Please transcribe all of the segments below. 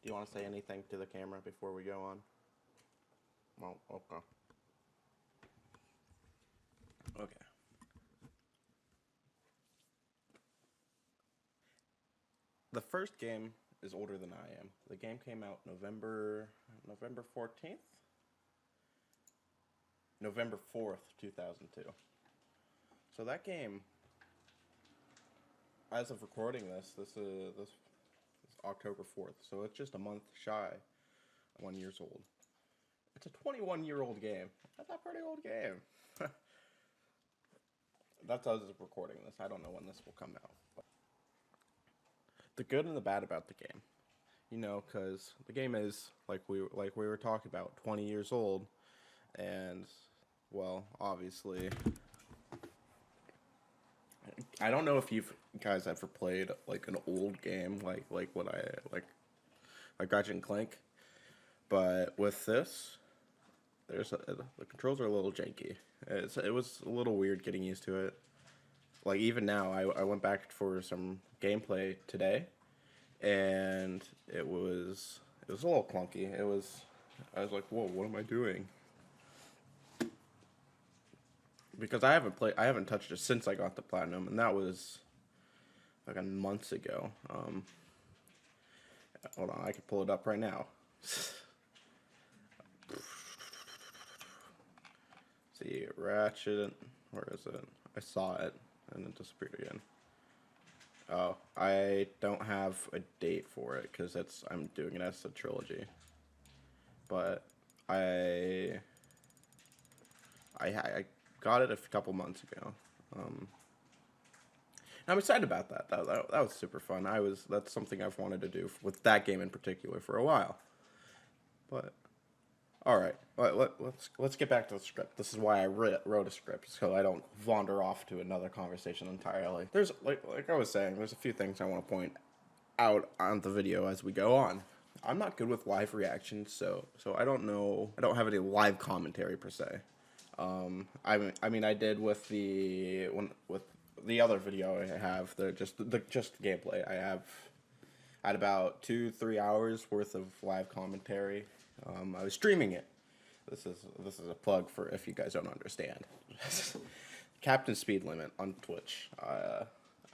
you want to say anything to the camera before we go on? Well, okay. Okay. The first game is older than I am. The game came out November 14th? November 4th, 2002. So that game, as of recording this is October 4th. So it's just a month shy of 1 year old. It's a 21-year-old game. That's a pretty old game. That's as of recording this. I don't know when this will come out. But the good and the bad about the game, because the game is like we were talking about, 20 years old, and well, obviously, I don't know if you guys ever played like an old game like what I like Ratchet and Clank, but with this, the controls are a little janky. It was a little weird getting used to it. Like even now, I went back for some gameplay today, and it was a little clunky. I was like, whoa, what am I doing? Because I haven't touched it since I got the platinum, and that was like a months ago. Hold on, I can pull it up right now. See, Ratchet, where is it? I saw it, and it disappeared again. Oh, I don't have a date for it, because I'm doing it as a trilogy. But I got it a couple months ago. I'm excited about that. That was super fun. That's something I've wanted to do with that game in particular for a while. But all right, let's get back to the script. This is why I wrote a script, so I don't wander off to another conversation entirely. There's like I was saying, there's a few things I want to point out on the video as we go on. I'm not good with live reactions, so I don't know. I don't have any live commentary per se. I mean, I did with the other video I have, just gameplay. I had about 2-3 hours worth of live commentary. I was streaming it. This is a plug for if you guys don't understand. Captain Speed Limit on Twitch. I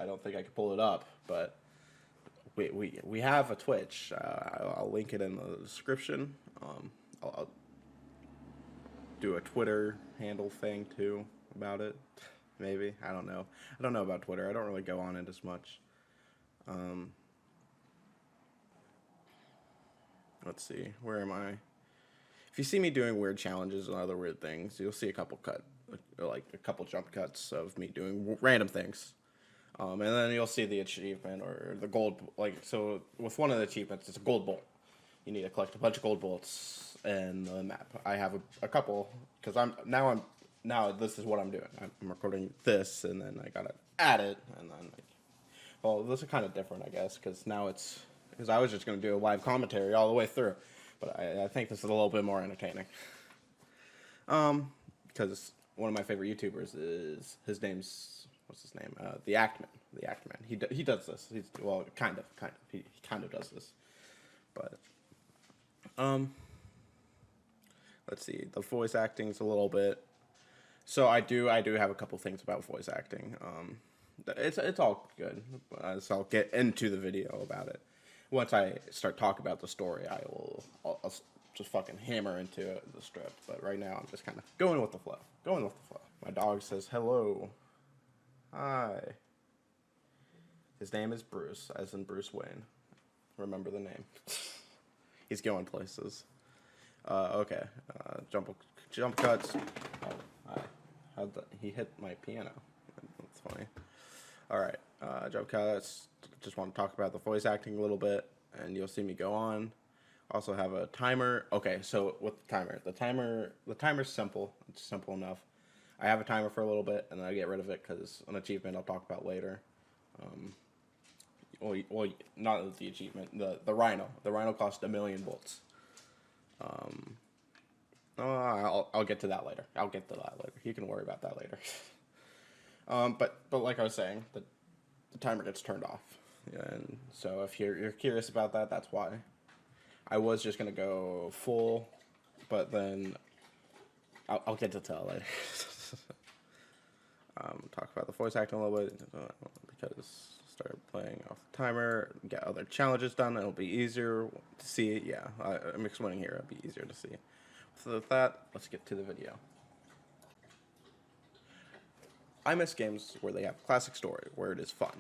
don't think I could pull it up, but we have a Twitch. I'll link it in the description. I'll do a Twitter handle thing too about it. Maybe. I don't know. I don't know about Twitter. I don't really go on it as much. Let's see. Where am I? If you see me doing weird challenges and other weird things, you'll see a couple jump cuts of me doing random things. And then you'll see the achievement or the gold. So with one of the achievements, it's a gold bolt. You need to collect a bunch of gold bolts in the map. I have a couple because now this is what I'm doing. I'm recording this, and then I gotta add it, and then well, this is kind of different, I guess, because I was just gonna do a live commentary all the way through, but I think this is a little bit more entertaining. Because one of my favorite YouTubers his name's what's his name? The Actman. He does this. Kind of. He kind of does this, but. Let's see. The voice acting's a little bit. So I do have a couple things about voice acting. It's all good. So I'll get into the video about it. Once I start talking about the story, I'll just fucking hammer into the script. But right now, I'm just kind of going with the flow. My dog says hello. Hi. His name is Bruce, as in Bruce Wayne. Remember the name. He's going places. Okay. Jump cuts. Oh, he hit my piano. That's funny. All right. Jump cuts. Just want to talk about the voice acting a little bit, and you'll see me go on. Also have a timer. Okay, so with the timer's simple. It's simple enough. I have a timer for a little bit, and then I get rid of it because an achievement I'll talk about later. Well, not the achievement. The rhino. The rhino cost 1 million bolts. I'll get to that later. You can worry about that later. But like I was saying, the timer gets turned off, and so if you're curious about that, that's why. I was just gonna go full, but then I'll get to tell later. Talk about the voice acting a little bit because start playing off the timer, get other challenges done. It'll be easier to see. Yeah, I'm explaining here. It'll be easier to see. So with that, let's get to the video. I miss games where they have classic story, where it is fun.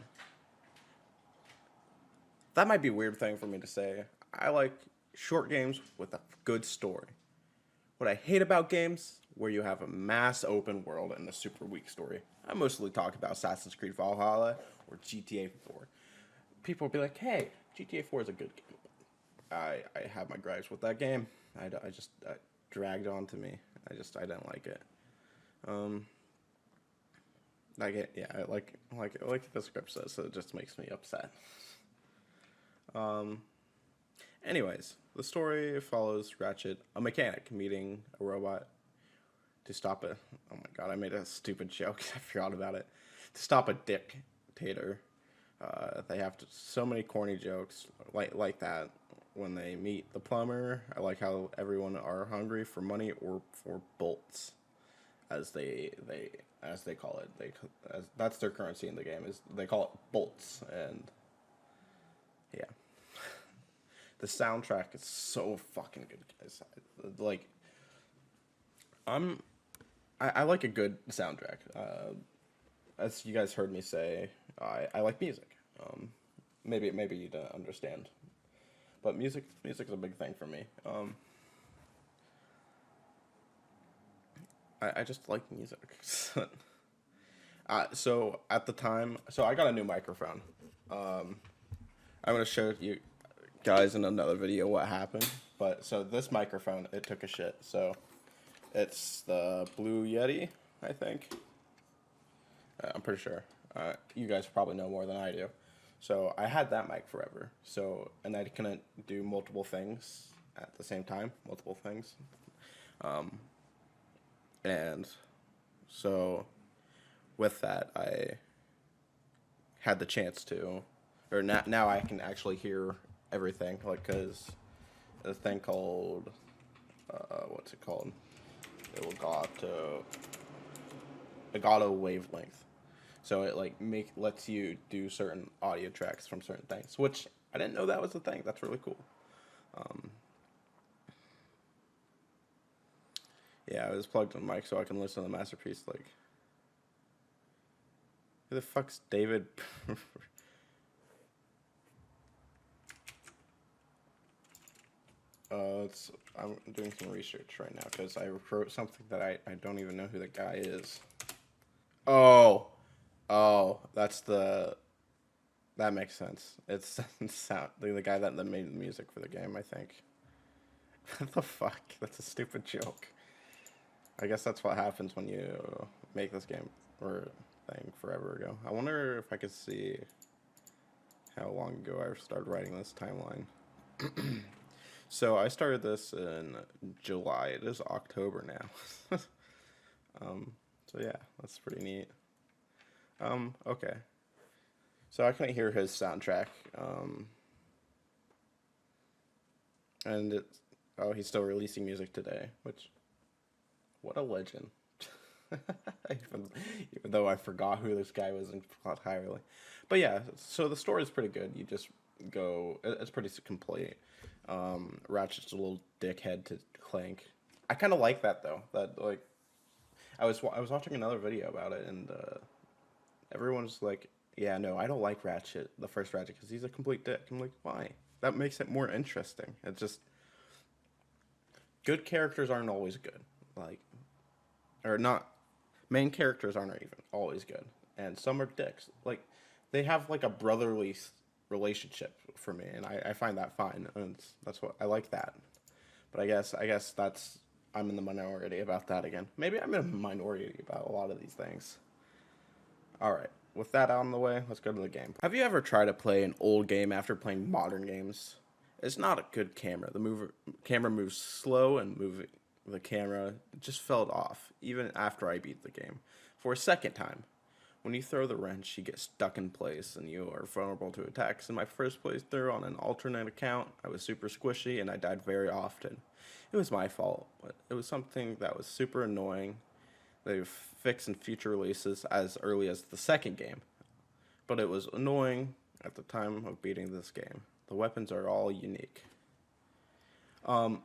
That might be a weird thing for me to say. I like short games with a good story. What I hate about games, where you have a mass open world and a super weak story. I mostly talk about Assassin's Creed Valhalla or GTA 4. People will be like, hey, GTA 4 is a good game. I have my gripes with that game. I just dragged on to me. I didn't like it. Like the script says, so it just makes me upset. Anyways, the story follows Ratchet, a mechanic, meeting a robot to stop it. Oh my god, I made a stupid joke. I forgot about it. To stop a dictator. They have so many corny jokes like that when they meet the plumber. I like how everyone are hungry for money or for bolts, as they call it. That's their currency in the game. Is they call it bolts, and yeah. The soundtrack is so fucking good, guys. I like a good soundtrack. As you guys heard me say, I like music. Maybe you don't understand, but music is a big thing for me. I just like music. So at the time, I got a new microphone. I'm gonna show you guys in another video what happened. But so this microphone, it took a shit. So it's the Blue Yeti, I think. I'm pretty sure. You guys probably know more than I do. So I had that mic forever. And I couldn't do multiple things at the same time. Multiple things. And so with that, I had the chance to, or now I can actually hear everything, like, because a thing called, what's it called? Elgato wavelength. So it lets you do certain audio tracks from certain things, which I didn't know that was a thing. That's really cool. Yeah, I was plugged in the mic so I can listen to the masterpiece. Like, who the fuck's David? I'm doing some research right now because I wrote something that I don't even know who the guy is. Oh, that's that makes sense. It's sound the guy that made the music for the game, I think. What the fuck? That's a stupid joke. I guess that's what happens when you make this game or thing forever ago. I wonder if I could see how long ago I started writing this timeline. So I started this in July. It is October now. So yeah, that's pretty neat. Okay. So I couldn't hear his soundtrack. And he's still releasing music today, which, what a legend. even though I forgot who this guy was entirely. But yeah, so the story is pretty good. You just go, it's pretty complete. Ratchet's a little dickhead to Clank. I kind of like that though. That I was watching another video about it, and everyone's like, "Yeah, no, I don't like Ratchet, the first Ratchet, because he's a complete dick." I'm like, why? That makes it more interesting. It's just good characters aren't always good, or not. Main characters aren't even always good, and some are dicks. Like, they have a brotherly relationship for me, and I find that fine, and that's what I like that. But I guess that's, I'm in the minority about that again. Maybe I'm in a minority about a lot of these things. All right, with that out of the way, let's go to the game. Have you ever tried to play an old game after playing modern games? It's not a good camera. The camera moves slow, and the camera just felt off even after I beat the game for a second time. When you throw the wrench, you get stuck in place and you are vulnerable to attacks. In my first playthrough on an alternate account, I was super squishy and I died very often. It was my fault, but it was something that was super annoying. They've fixed in future releases as early as the second game, but it was annoying at the time of beating this game. The weapons are all unique. So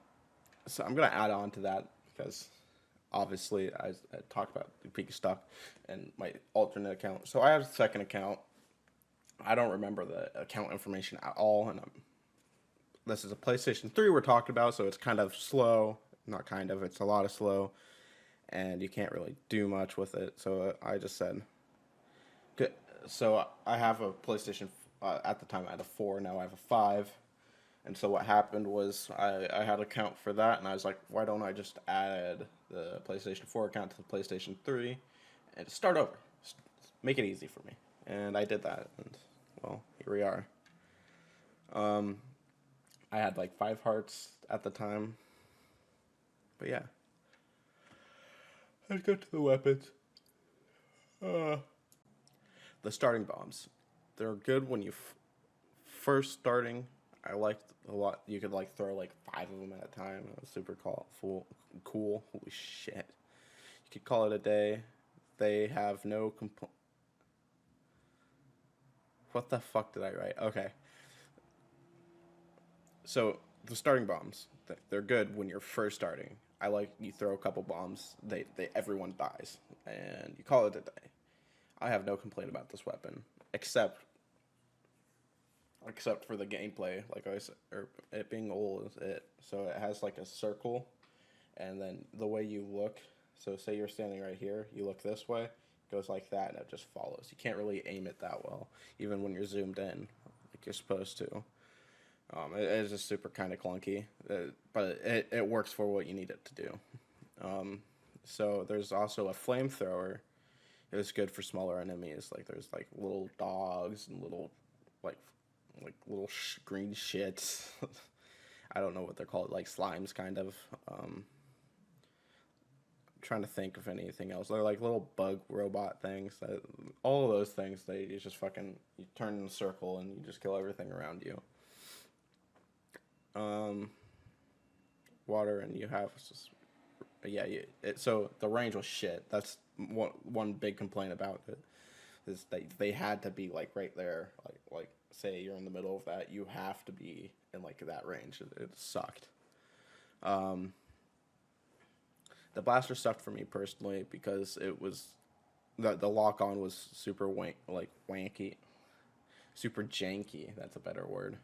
I'm gonna add on to that because obviously I talked about being stuck and my alternate account. So I have a second account. I don't remember the account information at all, and this is a PlayStation 3 we're talking about, so it's kind of slow. Not kind of, it's a lot of slow, and you can't really do much with it. So I just said, good. So I have a PlayStation. At the time, I had a 4. Now I have a 5. And so what happened was I had an account for that, and I was like, why don't I just add the PlayStation 4 account to the PlayStation 3 and start over? Just make it easy for me. And I did that, and, well, here we are. I had like 5 hearts at the time. But yeah. Let's go to the weapons. The starting bombs. They're good when you first starting. I liked a lot. You could like throw like 5 of them at a time. It was super cool. Holy shit! You could call it a day. They have no What the fuck did I write? Okay. So the starting bombs, they're good when you're first starting. I like you throw a couple bombs. Everyone dies, and you call it a day. I have no complaint about this weapon, except for the gameplay, like I said, or it being old is it. So it has like a circle, and then the way you look. So say you're standing right here, you look this way, it goes like that, and it just follows. You can't really aim it that well, even when you're zoomed in, like you're supposed to. It is just super kind of clunky, but it works for what you need it to do. So there's also a flamethrower. It was good for smaller enemies. Like there's like little dogs and little like little green shits. I don't know what they're called, like slimes kind of. I'm trying to think of anything else. They're like little bug robot things. All of those things, you just fucking, you turn in a circle and you just kill everything around you. Water, and you have just, yeah, so the range was shit. That's one big complaint about it, is they had to be like right there, like say you're in the middle of that, you have to be in like that range. It sucked. The blaster sucked for me personally because it was the lock on was super wanky, super janky. That's a better word.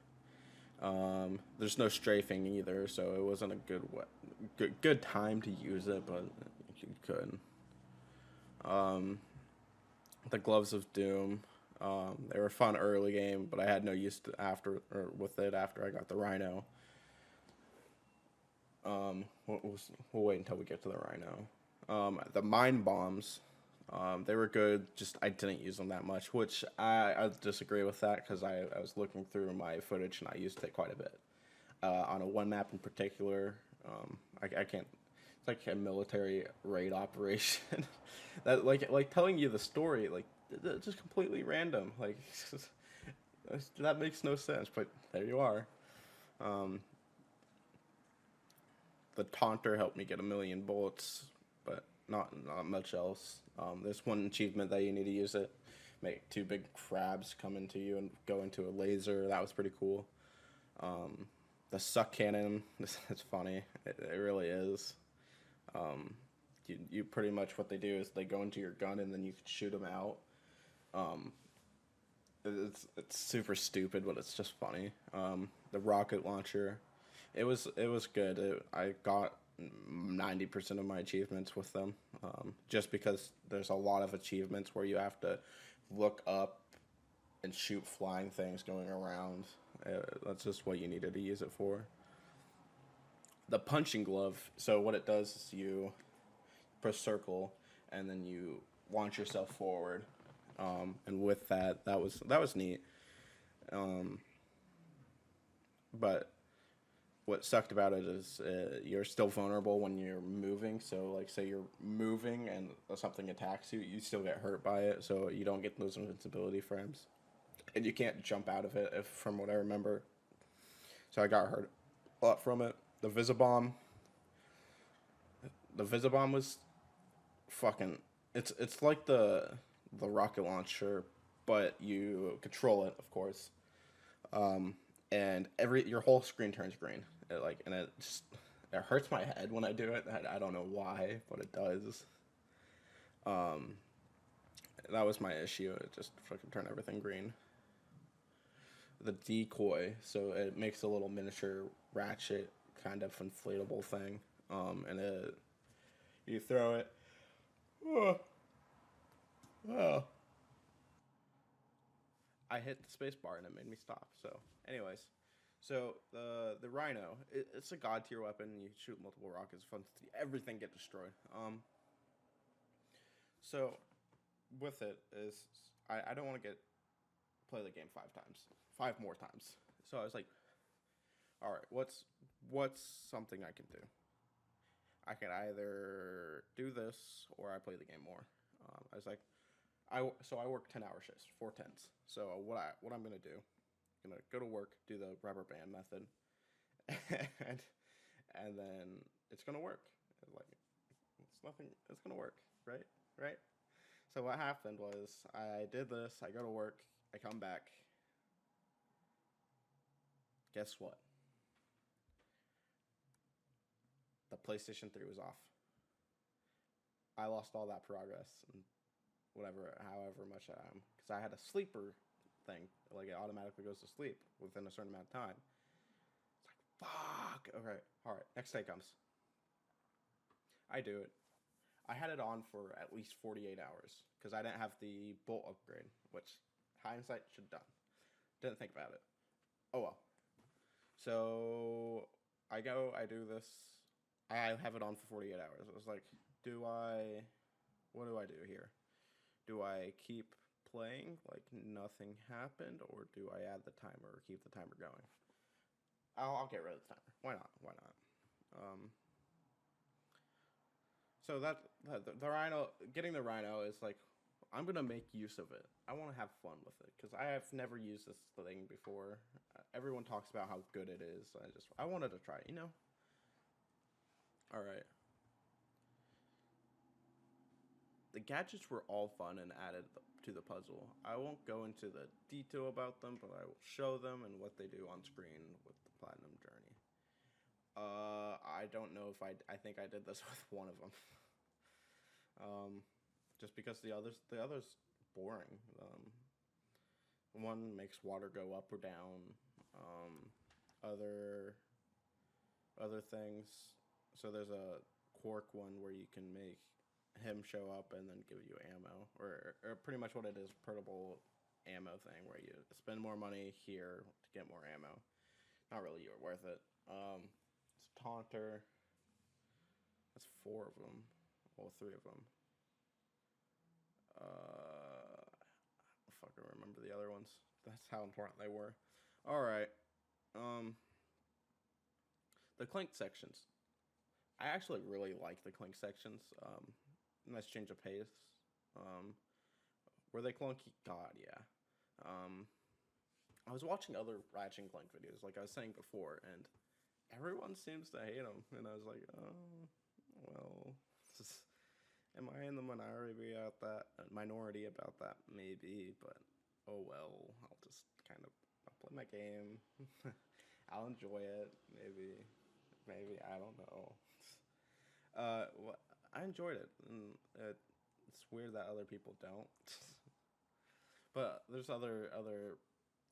There's no strafing either, so it wasn't a good time to use it, but you could. The gloves of doom, they were fun early game, but I had no use with it after I got the rhino. We'll wait until we get to the rhino. The mine bombs, they were good, just I didn't use them that much, which I disagree with that, because I was looking through my footage and I used it quite a bit. On a one map in particular, I can't, it's like a military raid operation. That like telling you the story, like it's just completely random, like that makes no sense, but there you are. The taunter helped me get 1,000,000 bullets, but not much else. There's one achievement that you need to use it. Make 2 big crabs come into you and go into a laser. That was pretty cool. The suck cannon, it's funny. It really is. You pretty much, what they do is they go into your gun and then you can shoot them out. It's super stupid, but it's just funny. The rocket launcher, it was good. I got 90% of my achievements with them, just because there's a lot of achievements where you have to look up and shoot flying things going around. That's just what you needed to use it for. The punching glove, so what it does is you press circle and then you launch yourself forward, and with that was neat. But what sucked about it is you're still vulnerable when you're moving. So, like, say you're moving and something attacks you, you still get hurt by it. So you don't get those invincibility frames, and you can't jump out of it. If from what I remember, so I got hurt a lot from it. The Visibomb was fucking. It's like the rocket launcher, but you control it, of course. And your whole screen turns green. And it just it hurts my head when I do it. I don't know why, but it does. That was my issue. It just fucking turned everything green. The decoy, so it makes a little miniature Ratchet kind of inflatable thing. And you throw it. Oh, oh. I hit the space bar and it made me stop. So, anyways, so the Rhino, it's a god tier weapon. You shoot multiple rockets, fun to see everything get destroyed. So with it is I don't want to play the game 5 times, 5 more times. So I was like, all right, what's something I can do? I could either do this or I play the game more. I was like, I work 10-hour shifts, 4 10s. So what I'm gonna do? I'm gonna go to work, do the rubber band method, and then it's gonna work. Like it's nothing. It's gonna work, right? Right. So what happened was I did this. I go to work. I come back. Guess what? The PlayStation 3 was off. I lost all that progress and however much I am, because I had a sleeper thing. Like it automatically goes to sleep within a certain amount of time. It's like fuck. Okay, all right. Next day comes. I do it. I had it on for at least 48 hours because I didn't have the bolt upgrade, which hindsight should have done. Didn't think about it. Oh well. So I do this. I have it on for 48 hours. I was like, what do I do here? Do I keep playing like nothing happened, or do I add the timer or keep the timer going? I'll get rid of the timer. Why not? Why not? So the Rhino, getting the Rhino is like, I'm gonna make use of it. I want to have fun with it because I have never used this thing before. Everyone talks about how good it is. I wanted to try it, you know. All right. The gadgets were all fun and added to the puzzle. I won't go into the detail about them, but I will show them and what they do on screen with the Platinum Journey. I don't know if I think I did this with one of them. Just because the others boring. One makes water go up or down. Other other things. So there's a Quark one where you can make him show up and then give you ammo, or pretty much what it is, portable ammo thing where you spend more money here to get more ammo. Not really worth it. It's Taunter. That's 4 of them. Well, 3 of them. I fucking remember the other ones. That's how important they were. All right. The clank sections. I actually really like the clank sections. Nice change of pace. Were they clunky? God, yeah. I was watching other Ratchet and Clank videos, like I was saying before, and everyone seems to hate them. And I was like, oh, well, am I in the minority about that? Maybe, but oh well. I'll play my game. I'll enjoy it. Maybe I don't know. Well, I enjoyed it, and it's weird that other people don't. But there's other.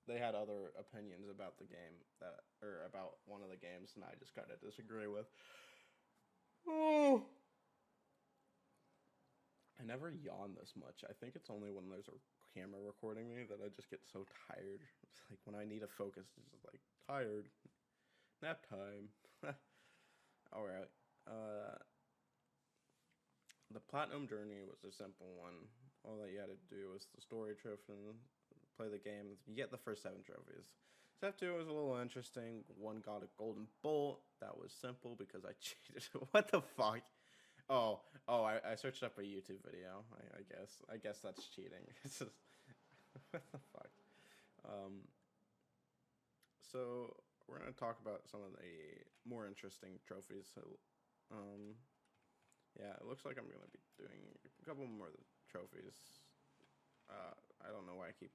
They had other opinions about the game or about one of the games, and I just kind of disagree with. Oh, I never yawn this much. I think it's only when there's a camera recording me that I just get so tired. It's like when I need to focus, it's just like tired. Nap time. All right. The Platinum Journey was a simple one. All that you had to do was the story trophy and play the game. You get the first 7 trophies. Step 2 was a little interesting. One got a golden bolt. That was simple because I cheated. What the fuck? I searched up a YouTube video. I guess. I guess that's cheating. It's just what the fuck. Um, so we're gonna talk about some of the more interesting trophies. So, um, yeah, it looks like I'm gonna be doing a couple more of the trophies. I don't know why I keep.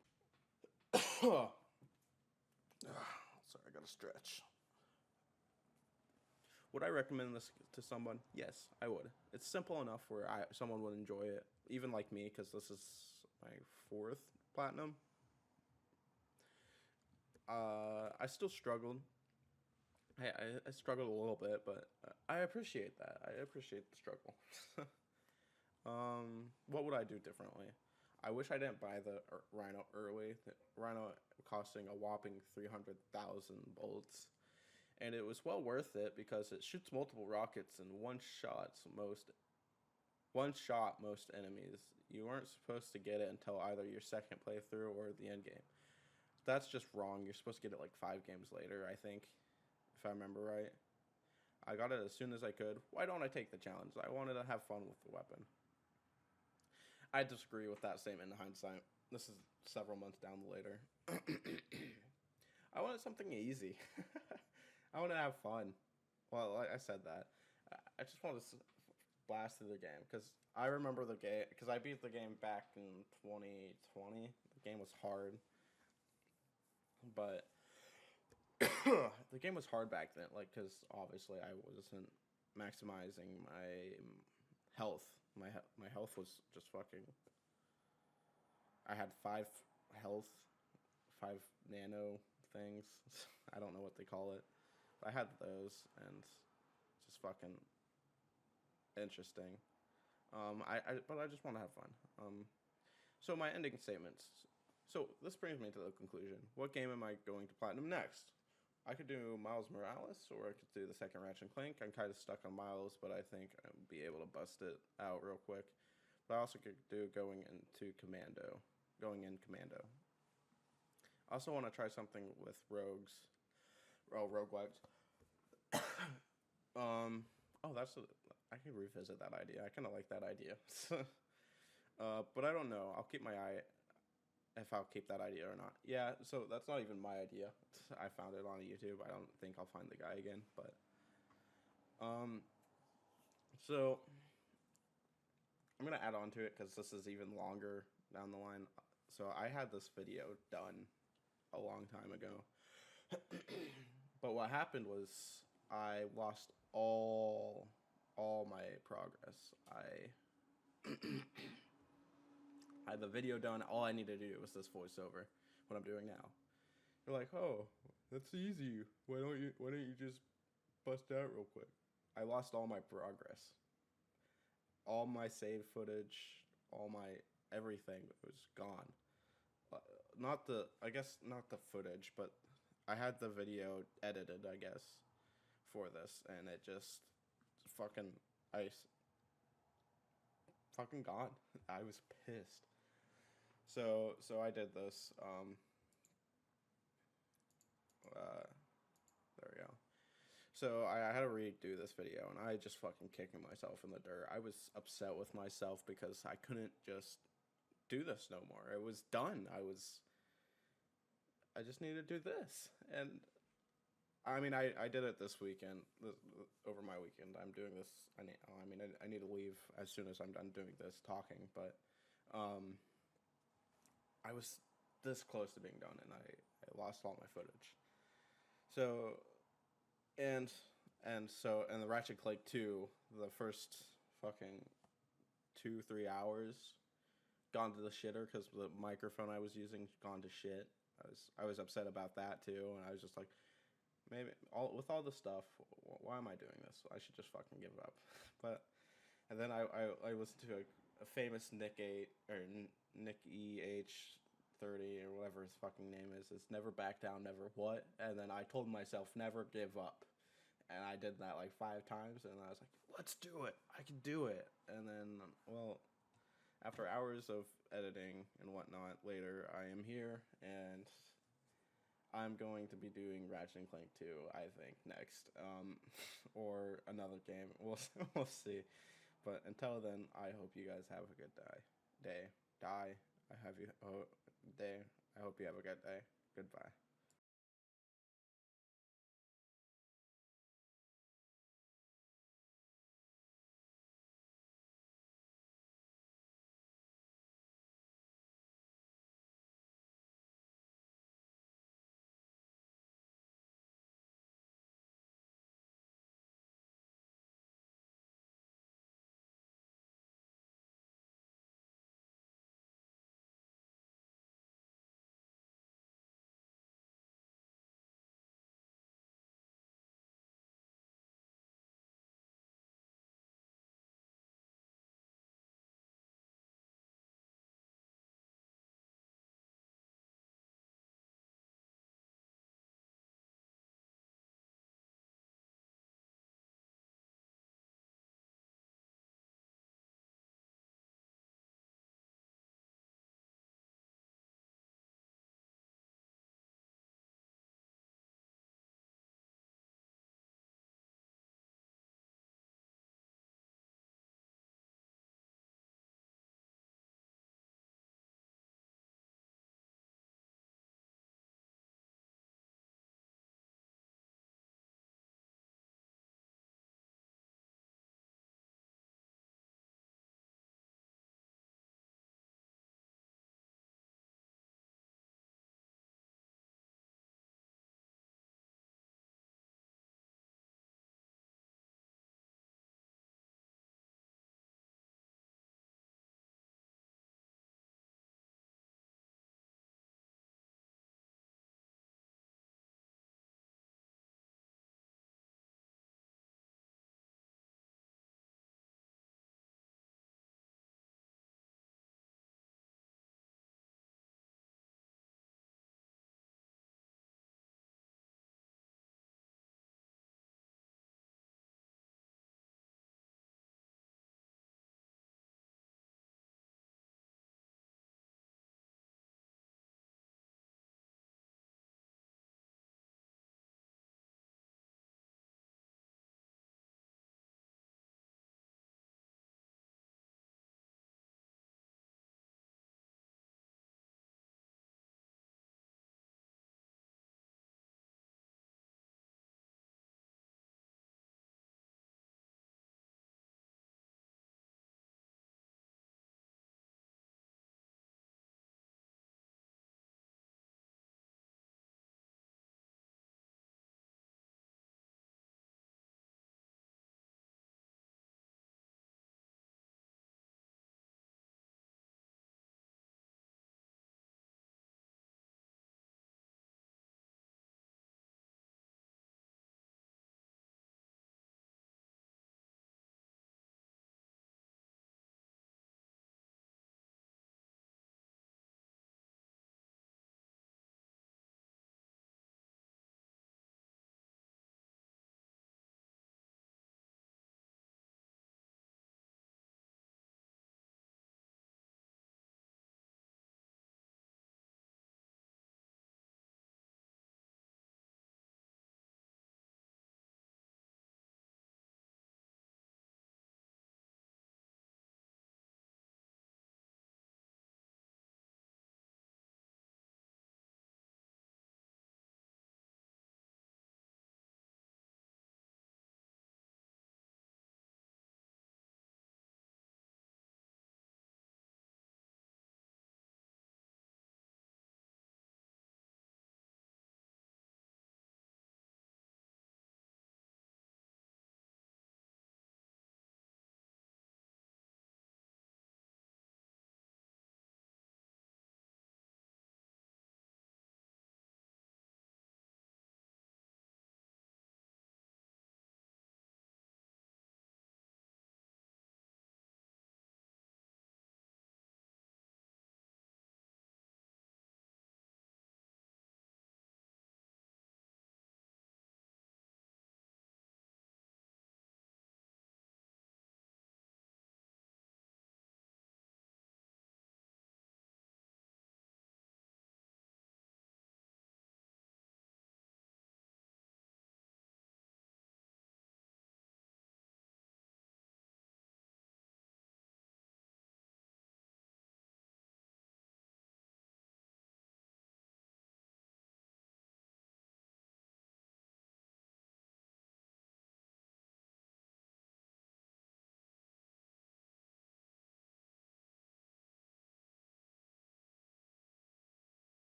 Sorry, I gotta stretch. Would I recommend this to someone? Yes, I would. It's simple enough where someone would enjoy it, even like me, because this is my 4th platinum. I still struggled. I struggled a little bit, but I appreciate that. I appreciate the struggle. What would I do differently? I wish I didn't buy the Rhino early. The Rhino costing a whopping 300,000 bolts. And it was well worth it because it shoots multiple rockets in one shot most enemies. You weren't supposed to get it until either your second playthrough or the end game. That's just wrong. You're supposed to get it like 5 games later, I think, if I remember right. I got it as soon as I could. Why don't I take the challenge? I wanted to have fun with the weapon. I disagree with that statement in hindsight. This is several months down the later. I wanted something easy. I want to have fun. Well, like I said that. I just want to blast through the game because I remember the game because I beat the game back in 2020. The game was hard, but the game was hard back then. Like because obviously I wasn't maximizing my health. My health was just fucking. I had 5 health, 5 nano things. I don't know what they call it. I had those and just fucking interesting. But I just want to have fun. So my ending statements. So this brings me to the conclusion. What game am I going to platinum next? I could do Miles Morales, or I could do the second Ratchet and Clank. I'm kind of stuck on Miles, but I think I'll be able to bust it out real quick. But I also could do going in Commando. I also want to try something with rogues. Oh, roguelikes. I can revisit that idea. I kind of like that idea. But I don't know. I'll keep my eye if I'll keep that idea or not. Yeah, so that's not even my idea. I found it on YouTube. I don't think I'll find the guy again, but so I'm gonna add on to it because this is even longer down the line. So I had this video done a long time ago, but what happened was I lost all my progress. I had the video done. All I needed to do was this voiceover, what I'm doing now. You're like, oh, that's easy. Why don't you just bust out real quick? I lost all my progress, all my save footage, all my everything was gone. Not the footage, but I had the video edited, I guess, for this, and it just fucking ice fucking gone. I was pissed. So I did this. There we go. So I had to redo this video, and I just fucking kicking myself in the dirt. I was upset with myself because I couldn't just do this no more. It was done. I just needed to do this, and I mean I did it this weekend. Over my weekend, I'm doing this. I need to leave as soon as I'm done doing this talking, but I was this close to being done, and I lost all my footage. So and and the Ratchet Clank 2, the first fucking 2-3 hours gone to the shitter because the microphone I was using gone to shit. I was upset about that too, and I was just like, maybe all the stuff. Why am I doing this? I should just fucking give up. But and then I listened to a famous Nick EH30 or whatever his fucking name is. It's never back down, never what. And then I told myself never give up. And I did that like 5 times, and I was like, let's do it. I can do it. And then, well, after hours of editing and whatnot later, I am here, and I'm going to be doing Ratchet and Clank 2, I think, next. Or another game. We'll see. But until then, I hope you guys have a good day. Day. Die. I have you. Oh, day. I hope you have a good day. Goodbye.